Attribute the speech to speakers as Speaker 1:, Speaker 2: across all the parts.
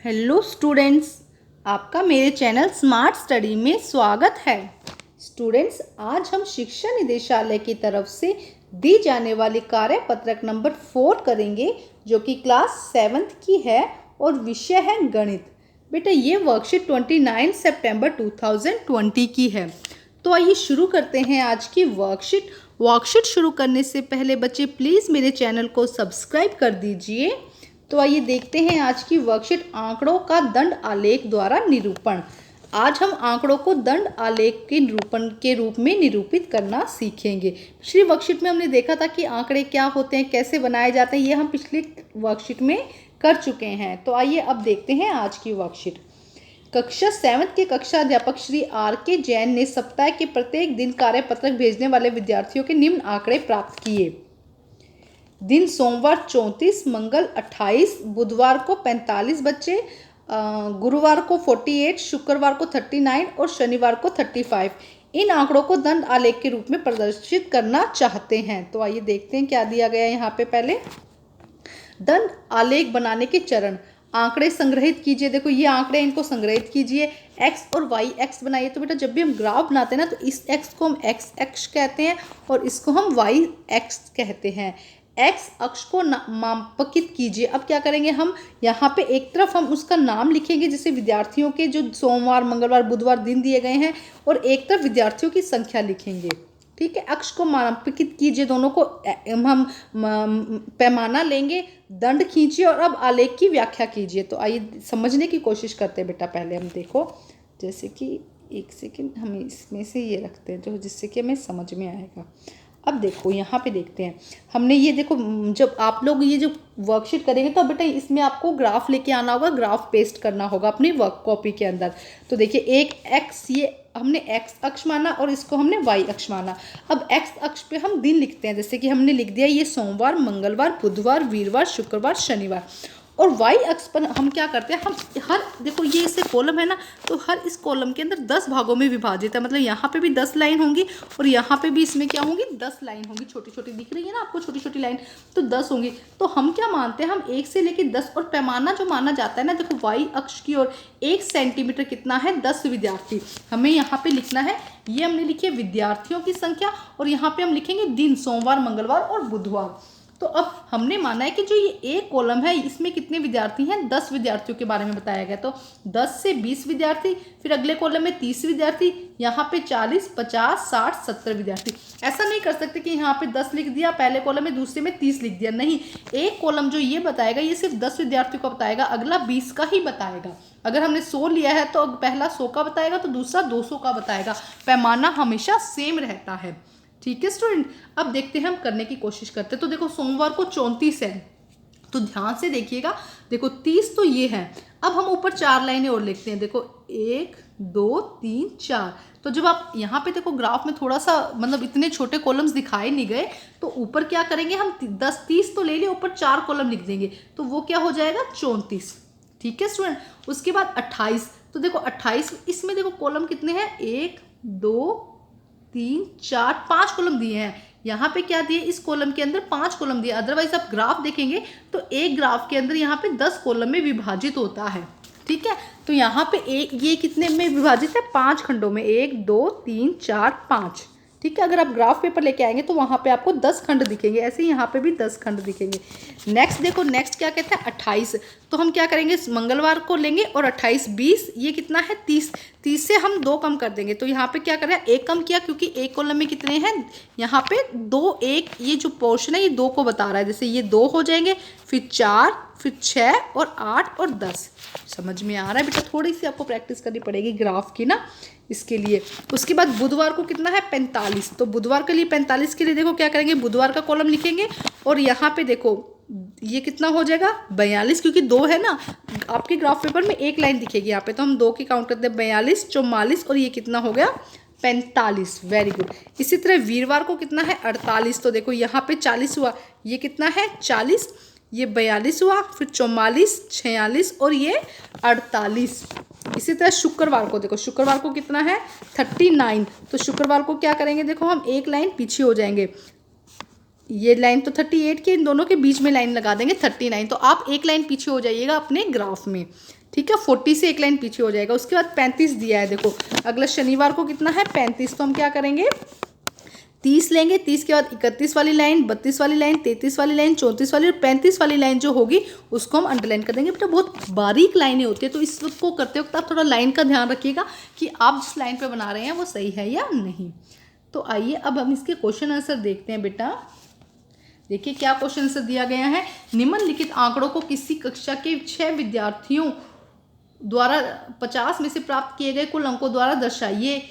Speaker 1: Hello students, आपका मेरे channel smart study में स्वागत है। स्टूडेंट्स, आज हम शिक्षा निदेशालय की तरफ से दी जाने वाली कार्यपत्रक नंबर 4 करेंगे, जो कि क्लास 7th की है और विषय है गणित। बेटा, ये वर्कशीट 29 सितंबर 2020 की है। तो आइए शुरू करते हैं आज की वर्कशीट शुरू करने से पहले बच्चे प्लीज़ मेरे चैनल को सब्सक्राइब कर दीजिए। तो आइए देखते हैं आज की वर्कशीट, आंकड़ों का दंड आलेख द्वारा निरूपण। आज हम आंकड़ों को दंड आलेख के निरूपण के रूप में निरूपित करना सीखेंगे। पिछली वर्कशीट में हमने देखा था कि आंकड़े क्या होते हैं, कैसे बनाए जाते हैं, ये हम पिछली वर्कशीट में कर चुके हैं। तो आइए अब देखते हैं आज की वर्कशीट। कक्षा 7 के कक्षा अध्यापक श्री R.K. जैन ने सप्ताह के प्रत्येक दिन कार्यपत्रक भेजने वाले विद्यार्थियों के निम्न आंकड़े प्राप्त किए। दिन सोमवार 34, मंगल 28, बुधवार को 45 बच्चे, गुरुवार को 48, शुक्रवार को 39 और शनिवार को 35 इन आंकड़ों को दंड आलेख के रूप में प्रदर्शित करना चाहते हैं। तो आइए देखते हैं क्या दिया गया है यहाँ पे। पहले दंड आलेख बनाने के चरण। आंकड़े संग्रहित कीजिए। देखो ये आंकड़े, इनको संग्रहित कीजिए। एक्स और वाई एक्स बनाइए। तो बेटा जब भी हम ग्राफ बनाते हैं ना, तो इस एक्स को हम एक्स एक्स कहते हैं और इसको हम वाई एक्स कहते हैं। एक्स अक्ष को नामांकित कीजिए। अब क्या करेंगे हम, यहाँ पे एक तरफ हम उसका नाम लिखेंगे, जैसे विद्यार्थियों के जो सोमवार, मंगलवार, बुधवार दिन दिए गए हैं, और एक तरफ विद्यार्थियों की संख्या लिखेंगे। ठीक है, अक्ष को मापित कीजिए, दोनों को हम पैमाना लेंगे, दंड खींचिए और अब आलेख की व्याख्या कीजिए। तो आइए समझने की कोशिश करते हैं बेटा। पहले हम देखो, जैसे कि एक सेकेंड हम इसमें से ये रखते हैं जो जिससे कि हमें समझ में आएगा। अब देखो यहाँ पे देखते हैं, हमने ये देखो, जब आप लोग ये जो वर्कशीट करेंगे तो बेटा इसमें आपको ग्राफ लेके आना होगा, ग्राफ पेस्ट करना होगा अपनी वर्क कॉपी के अंदर। तो देखिए, एक एक्स, ये हमने एक्स अक्ष माना और इसको हमने वाई अक्ष माना। अब एक्स अक्ष पे हम दिन लिखते हैं, जैसे कि हमने लिख दिया ये सोमवार, मंगलवार, बुधवार, वीरवार, शुक्रवार, शनिवार। और वाई अक्ष पर हम क्या करते हैं, हम हर, देखो ये इसे कॉलम है ना, तो हर इस कॉलम के अंदर 10 भागों में विभाजित है। मतलब यहाँ पे भी 10 लाइन होंगी और यहाँ पे भी इसमें क्या होंगी, 10 लाइन होंगी। छोटी छोटी दिख रही है ना आपको, छोटी छोटी लाइन, तो 10 होंगी। तो हम क्या मानते हैं, हम 1 से लेकर 10, और पैमाना जो माना जाता है ना, देखो वाई अक्ष की ओर 1 सेंटीमीटर कितना है, 10 विद्यार्थी। हमें यहाँ पे लिखना है, ये हमने लिखी है विद्यार्थियों की संख्या, और यहाँ पे हम लिखेंगे दिन, सोमवार, मंगलवार और बुधवार। तो अब हमने माना है कि जो ये एक कॉलम है, इसमें कितने विद्यार्थी हैं, 10 विद्यार्थियों के बारे में बताया गया। तो 10 से 20 विद्यार्थी, फिर अगले कॉलम में 30 विद्यार्थी, यहाँ पे 40, 50, 60, 70 विद्यार्थी। ऐसा नहीं कर सकते कि यहाँ पे 10 लिख दिया पहले कॉलम में, दूसरे में 30 लिख दिया। नहीं, एक कॉलम जो ये बताएगा ये सिर्फ 10 विद्यार्थियों का बताएगा, अगला 20 का ही बताएगा। अगर हमने 100 लिया है तो पहला 100 का बताएगा, तो दूसरा 200 का बताएगा। पैमाना हमेशा सेम रहता है। ठीक है स्टूडेंट, अब देखते हैं, हम करने की कोशिश करते हैं। तो देखो सोमवार को 34 है, तो ध्यान से देखिएगा। देखो 30 तो ये है। अब हम ऊपर 4 लाइनें और लिखते हैं। देखो 1, 2, 3, 4। तो जब आप यहाँ पे देखो ग्राफ में थोड़ा सा, मतलब इतने छोटे कॉलम्स दिखाए नहीं गए, तो ऊपर क्या करेंगे हम, 30 तो ले लिए, ऊपर 4 कॉलम लिख देंगे, तो वो क्या हो जाएगा, 34। ठीक है स्टूडेंट, उसके बाद 28। तो देखो 28, इसमें देखो कॉलम कितने हैं, 1, 2, 3, 4, 5 कॉलम दिए हैं। यहाँ पे क्या दिए, इस कॉलम के अंदर 5 कॉलम दिए। अदरवाइज आप ग्राफ देखेंगे तो एक ग्राफ के अंदर यहाँ पे 10 कॉलम में विभाजित होता है। ठीक है, तो यहाँ पे एक, ये कितने में विभाजित है, 5 खंडों में, 1, 2, 3, 4, 5। ठीक है, अगर आप ग्राफ पेपर लेके आएंगे तो वहाँ पे आपको 10 खंड दिखेंगे, ऐसे ही यहाँ पे भी 10 खंड दिखेंगे। नेक्स्ट देखो, नेक्स्ट क्या कहता है, 28। तो हम क्या करेंगे, मंगलवार को लेंगे और 28, 20, ये कितना है, 30। 30 से हम 2 कम कर देंगे, तो यहाँ पे क्या करें, 1 कम किया, क्योंकि एक कॉलम में कितने हैं, यहाँ पे 2, 1, ये जो पोर्शन है ये 2 को बता रहा है, जैसे ये 2 हो जाएंगे, फिर 4, फिर 6 और 8 और 10। समझ में आ रहा है बेटा, थोड़ी सी आपको प्रैक्टिस करनी पड़ेगी ग्राफ की ना, इसके लिए। उसके बाद बुधवार को कितना है, 45। तो बुधवार के लिए 45 के लिए देखो क्या करेंगे, बुधवार का कॉलम लिखेंगे, और यहाँ पे देखो ये कितना हो जाएगा, 42, क्योंकि 2 है ना, आपके ग्राफ पेपर में एक लाइन दिखेगी यहाँ पे, तो हम 2 की काउंट करते हैं, 42, 44, और ये कितना हो गया, 45। Very good. इसी तरह वीरवार को कितना है, 48। तो देखो यहाँ पे 40 हुआ, ये कितना है, 40, ये 42 हुआ, फिर 44, 46 और ये 48। इसी तरह शुक्रवार को देखो, शुक्रवार को कितना है, 39। तो शुक्रवार को क्या करेंगे, देखो हम एक लाइन पीछे हो जाएंगे, ये लाइन तो 38 की, इन दोनों के बीच में लाइन लगा देंगे 39। तो आप एक लाइन पीछे हो जाइएगा अपने ग्राफ में। ठीक है, 40 से एक लाइन पीछे हो जाएगा। उसके बाद 35 दिया है, देखो अगला शनिवार को कितना है 35, तो हम क्या करेंगे 30 लेंगे, 30 के बाद 31 वाली लाइन, 32 वाली लाइन, 33 वाली लाइन, 34 वाली और 35 वाली लाइन जो होगी उसको हम अंडरलाइन कर देंगे। बेटा बहुत बारीक लाइनें होती है, तो इसको करते वक्त आप थोड़ा लाइन का ध्यान रखिएगा कि आप जिस लाइन पे बना रहे हैं वो सही है या नहीं। तो आइए अब हम इसके क्वेश्चन आंसर देखते हैं। बेटा देखिए क्या क्वेश्चन आंसर दिया गया है। निम्नलिखित आंकड़ों को किसी कक्षा के 6 विद्यार्थियों द्वारा 50 में से प्राप्त किए गए कुल अंकों द्वारा दर्शाइए,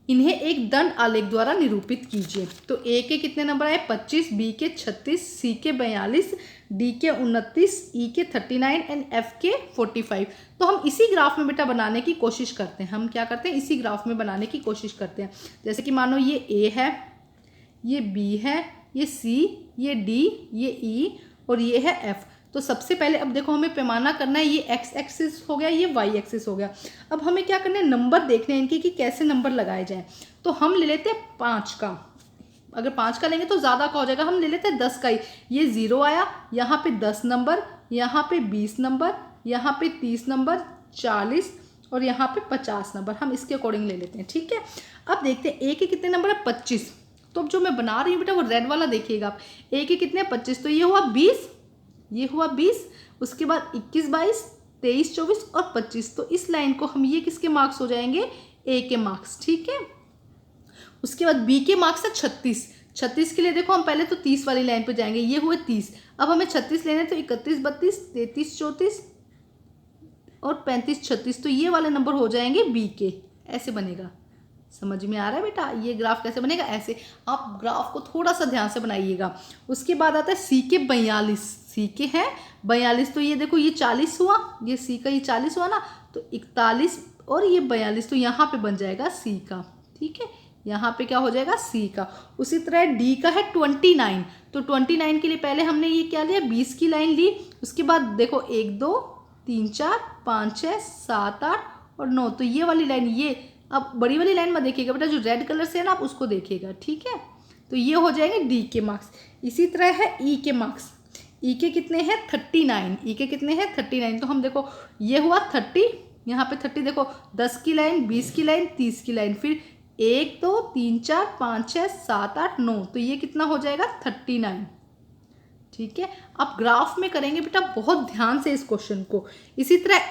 Speaker 1: इन्हें एक दंड आलेख द्वारा निरूपित कीजिए। तो ए के कितने नंबर आए 25, बी के 36, सी के 42, डी के 29, ई के 39 एंड एफ के 45। तो हम इसी ग्राफ में बेटा बनाने की कोशिश करते हैं। हम क्या करते हैं इसी ग्राफ में बनाने की कोशिश करते हैं। जैसे कि मानो ये ए है, ये बी है, ये सी, ये डी, ये ई और ये है एफ। तो सबसे पहले अब देखो हमें पैमाना करना है, ये एक्स एक्सिस हो गया, ये वाई एक्सिस हो गया। अब हमें क्या करना है नंबर देखने हैं इनके कि कैसे नंबर लगाए जाएं। तो हम ले लेते हैं 5 का, अगर 5 का लेंगे तो ज़्यादा का हो जाएगा, हम ले लेते हैं 10 का ही। ये 0 आया, यहाँ पे 10 नंबर, यहाँ पे 20 नंबर, यहाँ पे 30 नंबर, 40 और यहाँ पे 50 नंबर। हम इसके अकॉर्डिंग ले लेते हैं, ठीक है। अब देखते हैं ए के कितने नंबर है 25। तो अब जो मैं बना रही हूँ बेटा वो रेड वाला देखिएगा आप। ए के कितने 25, तो ये हुआ 20, ये हुआ 20, उसके बाद 21, 22, 23, 24 और 25। तो इस लाइन को हम ये किसके मार्क्स हो जाएंगे ए के मार्क्स, ठीक है। उसके बाद बी के मार्क्स है 36। 36 के लिए देखो हम पहले तो 30 वाली लाइन पे जाएंगे, ये हुए 30। अब हमें 36 लेने तो 31, 32, 33, 34 और 35, 36। तो ये वाले नंबर हो जाएंगे बी के। ऐसे बनेगा, समझ में आ रहा है बेटा ये ग्राफ कैसे बनेगा। ऐसे आप ग्राफ को थोड़ा सा ध्यान से बनाइएगा। उसके बाद आता है सी के 42, सी के हैं 42। तो ये देखो ये 40 हुआ, ये सी का ये 40 हुआ ना, तो 41 और ये 42, तो यहाँ पे बन जाएगा सी का, ठीक है। यहाँ पे क्या हो जाएगा सी का। उसी तरह डी का है 29। तो 29 के लिए पहले हमने ये क्या लिया 20 की लाइन ली। उसके बाद देखो 1, 2, 3, 4, 5, 6, 7, 8 और 9। तो ये वाली लाइन, ये अब बड़ी वाली लाइन में देखिएगा बेटा, जो रेड कलर से है ना आप उसको देखिएगा, ठीक है। तो ये हो जाएंगे डी के मार्क्स। इसी तरह है ई के मार्क्स। ई के कितने हैं 39, ई के कितने हैं 39। तो हम देखो ये हुआ 30, यहाँ पे 30 देखो 10 की लाइन, 20 की लाइन, 30 की लाइन, फिर 1, 2, 3, 4, 5, 6, 7, 8, 9। तो ये कितना हो जाएगा 39, ठीक है। आप ग्राफ में करेंगे बेटा बहुत ध्यान से इस क्वेश्चन को। इसी तरह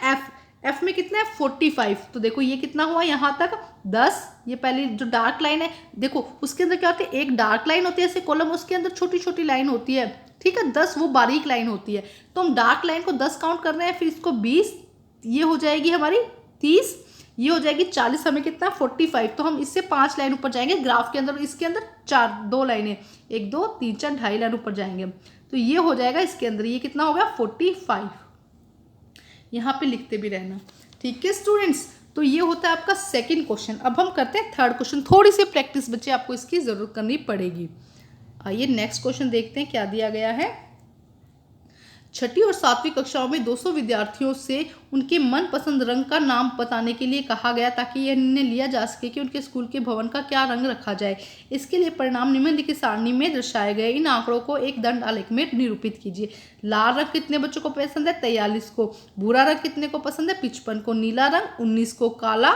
Speaker 1: एफ में कितना है 45। तो देखो ये कितना हुआ यहाँ तक 10। ये पहली जो डार्क लाइन है देखो उसके अंदर क्या होता है, एक डार्क लाइन होती है ऐसे कॉलम, उसके अंदर छोटी छोटी लाइन होती है, ठीक है। 10 वो बारीक लाइन होती है। तो हम डार्क लाइन को 10 काउंट कर रहे हैं, फिर इसको 20, ये हो जाएगी हमारी 30, ये हो जाएगी 40, हमें कितना 45। तो हम इससे 5 लाइन ऊपर जाएंगे ग्राफ के अंदर, इसके अंदर 2 लाइनें 1, 2, 3, 4, 2.5 लाइन ऊपर जाएंगे। तो ये हो जाएगा इसके अंदर, ये कितना हो गया 45। यहाँ पे लिखते भी रहना, ठीक है स्टूडेंट्स। तो ये होता है आपका सेकंड क्वेश्चन। अब हम करते हैं थर्ड क्वेश्चन। थोड़ी सी प्रैक्टिस बच्चे आपको इसकी जरूर करनी पड़ेगी। आइए नेक्स्ट क्वेश्चन देखते हैं क्या दिया गया है। छठी और 7वीं कक्षाओं में 200 विद्यार्थियों से उनके मनपसंद रंग का नाम बताने के लिए कहा गया, ताकि यह निर्णय लिया जा सके कि उनके स्कूल के भवन का क्या रंग रखा जाए। इसके लिए परिणाम निम्नलिखित सारणी में दर्शाए गए इन आंकड़ों को एक दंड आलेख में निरूपित कीजिए। लाल रंग कितने बच्चों को पसंद है 43 को, भूरा रंग कितने को पसंद है 55 को, नीला रंग 19 को, काला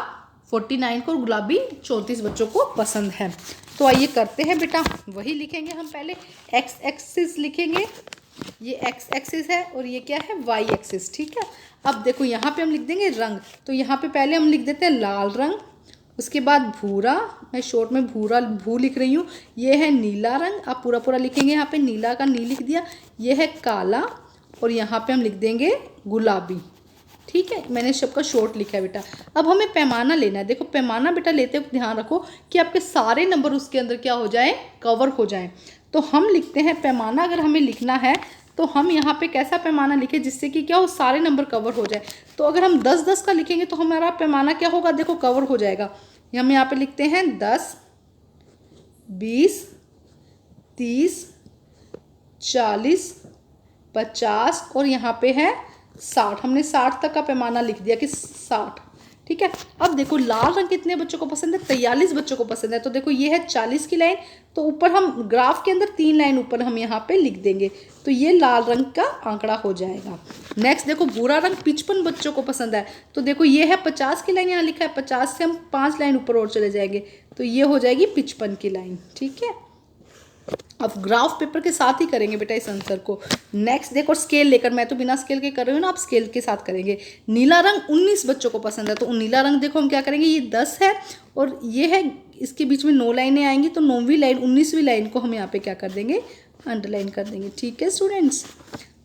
Speaker 1: 49 को, गुलाबी 34 बच्चों को पसंद है। तो आइए करते हैं बेटा, वही लिखेंगे हम पहले एक्स एक्सिस लिखेंगे, ये एक्स एक्सिस है और ये क्या है वाई एक्सिस, ठीक है। अब देखो यहाँ पे हम लिख देंगे रंग। तो यहाँ पे पहले हम लिख देते हैं लाल रंग, उसके बाद भूरा, मैं शॉर्ट में भू लिख रही हूँ। ये है नीला रंग, आप पूरा पूरा लिखेंगे, यहाँ पे नीला का नी लिख दिया। ये है काला और यहाँ पे हम लिख देंगे गुलाबी, ठीक है। मैंने सबका शॉर्ट लिखा है बेटा। अब हमें पैमाना लेना है। देखो पैमाना बेटा लेते हुए ध्यान रखो कि आपके सारे नंबर उसके अंदर क्या हो जाए कवर हो जाएं। तो हम लिखते हैं पैमाना, अगर हमें लिखना है तो हम यहाँ पे कैसा पैमाना लिखें जिससे कि क्या हो सारे नंबर कवर हो जाए। तो अगर हम 10-10 का लिखेंगे तो हमारा पैमाना क्या होगा देखो कवर हो जाएगा। हम यहाँ पे लिखते हैं 10, 20, 30, 40, 50 और यहाँ पे है 60। हमने 60 तक का पैमाना लिख दिया कि 60, ठीक है। अब देखो लाल रंग कितने बच्चों को पसंद है, 43 बच्चों को पसंद है। तो देखो ये है 40 की लाइन, तो ऊपर हम ग्राफ के अंदर 3 लाइन ऊपर हम यहाँ पे लिख देंगे, तो ये लाल रंग का आंकड़ा हो जाएगा। नेक्स्ट देखो भूरा रंग 55 बच्चों को पसंद है, तो देखो ये है 50 की लाइन, यहाँ लिखा है 50 से हम 5 लाइन ऊपर और चले जाएंगे, तो ये हो जाएगी 55 की लाइन। ठीक है, अब ग्राफ पेपर के साथ ही करेंगे बेटा इस आंसर को। नेक्स्ट देखो स्केल लेकर, मैं तो बिना स्केल के कर रही हूँ ना, आप स्केल के साथ करेंगे। नीला रंग 19 बच्चों को पसंद है, तो नीला रंग देखो हम क्या करेंगे, ये 10 है और ये है, इसके बीच में 9 लाइनें आएंगी, तो 9वीं लाइन 19वीं लाइन को हम यहाँ पे क्या कर देंगे, अंडरलाइन कर देंगे। ठीक है स्टूडेंट्स,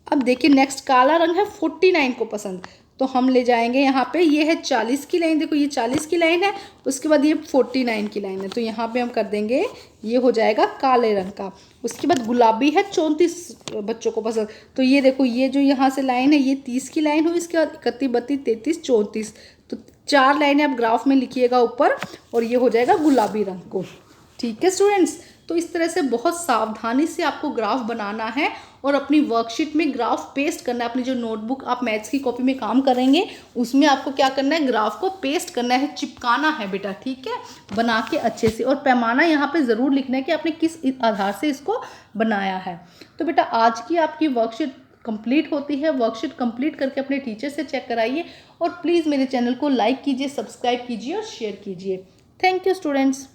Speaker 1: अब देखिए नेक्स्ट काला रंग है 49 को पसंद, तो हम ले जाएंगे यहाँ पे, ये है 40 की लाइन, देखो ये 40 की लाइन है, उसके बाद ये 49 की लाइन है, तो यहाँ पे हम कर देंगे, ये हो जाएगा काले रंग का। उसके बाद गुलाबी है 34 बच्चों को पसंद, तो ये देखो ये जो यहाँ से लाइन है ये 30 की लाइन हुई, इसके बाद 31, 32, 33, 34, तो 4 लाइनें आप ग्राफ में लिखिएगा ऊपर, और ये हो जाएगा गुलाबी रंग को। ठीक है स्टूडेंट्स, तो इस तरह से बहुत सावधानी से आपको ग्राफ बनाना है और अपनी वर्कशीट में ग्राफ पेस्ट करना है। अपनी जो नोटबुक आप मैथ्स की कॉपी में काम करेंगे उसमें आपको क्या करना है, ग्राफ को पेस्ट करना है, चिपकाना है बेटा। ठीक है, बना के अच्छे से, और पैमाना यहाँ पे ज़रूर लिखना है कि आपने किस आधार से इसको बनाया है। तो बेटा आज की आपकी वर्कशीट कंप्लीट होती है। वर्कशीट कंप्लीट करके अपने टीचर से चेक कराइए, और प्लीज़ मेरे चैनल को लाइक कीजिए, सब्सक्राइब कीजिए और शेयर कीजिए। Thank you students.